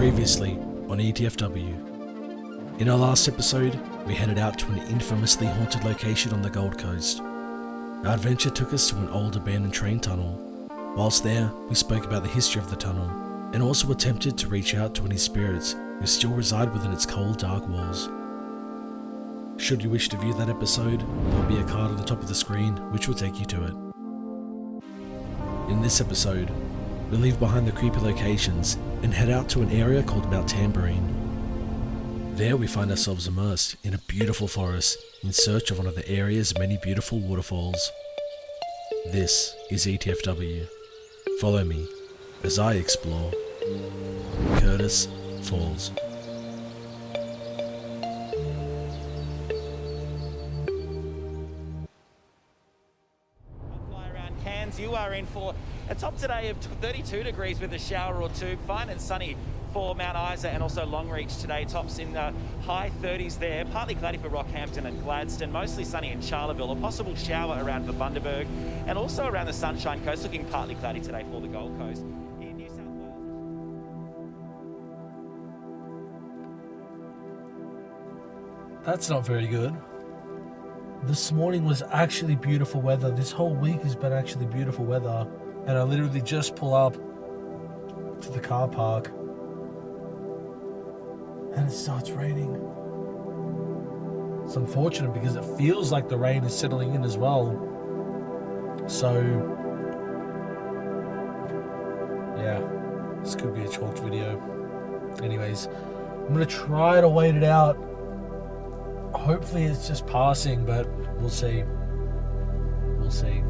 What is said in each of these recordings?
Previously on ETFW. In our last episode, we headed out to an infamously haunted location on the Gold Coast. Our adventure took us to an old abandoned train tunnel. Whilst there, we spoke about the history of the tunnel, and also attempted to reach out to any spirits who still reside within its cold, dark walls. Should you wish to view that episode, there will be a card at the top of the screen which will take you to it. In this episode, we leave behind the creepy locations and head out to an area called Mount Tamborine. There we find ourselves immersed in a beautiful forest in search of one of the area's many beautiful waterfalls. This is ETFW. Follow me as I explore Curtis Falls. Fly around Cairns, you are in for a top today of 32 degrees with a shower or two. Fine and sunny for Mount Isa and also Longreach today. Tops in the high 30s there. Partly cloudy for Rockhampton and Gladstone. Mostly sunny in Charleville. A possible shower around for Bundaberg and also around the Sunshine Coast. Looking partly cloudy today for the Gold Coast. In New South Wales. That's not very good. This morning was actually beautiful weather. This whole week has been actually beautiful weather. And I literally just pull up to the car park and it starts raining. It's unfortunate because it feels like the rain is settling in as well. So, yeah, this could be a chalked video. Anyways, I'm going to try to wait it out. Hopefully it's just passing, but we'll see. We'll see.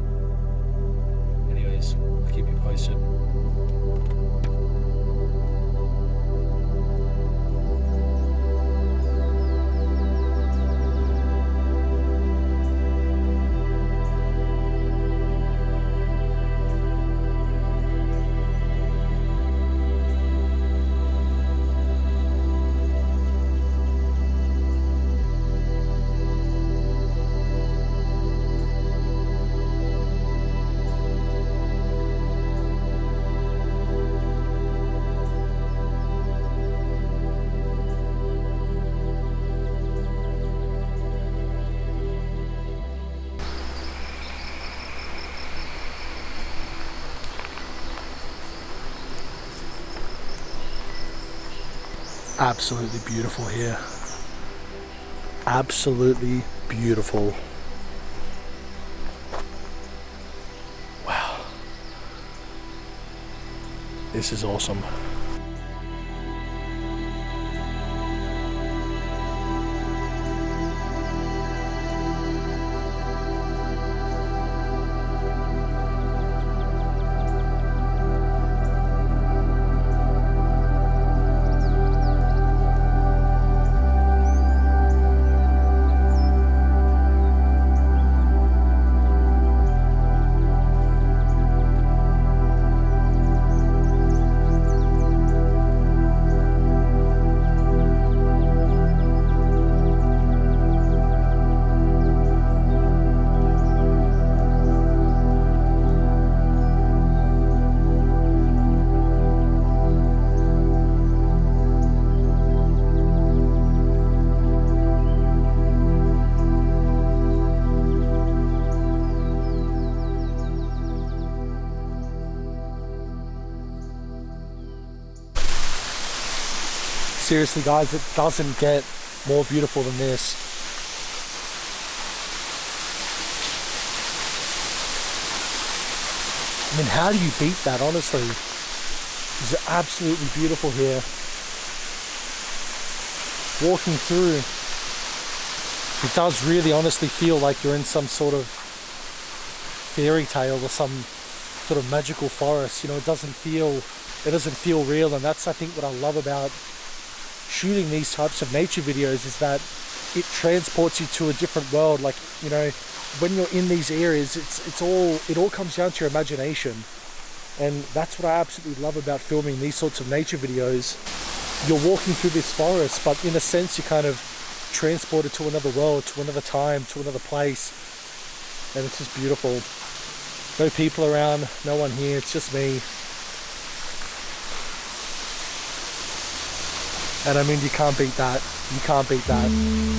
Anyways, I'll keep you posted. Absolutely beautiful here. Absolutely beautiful. Wow. This is awesome. Seriously guys, it doesn't get more beautiful than this. I mean, how do you beat that, honestly? It's absolutely beautiful here. Walking through, it does really honestly feel like you're in some sort of fairy tale or some sort of magical forest. You know, it doesn't feel real, and that's, I think, what I love about shooting these types of nature videos, is that it transports you to a different world. Like, you know, when you're in these areas, it all comes down to your imagination, and that's what I absolutely love about filming these sorts of nature videos. You're walking through this forest, but in a sense you're kind of transported to another world, to another time, to another place, and it's just beautiful. No people around, no one here, it's just me. And I mean, you can't beat that. You can't beat that.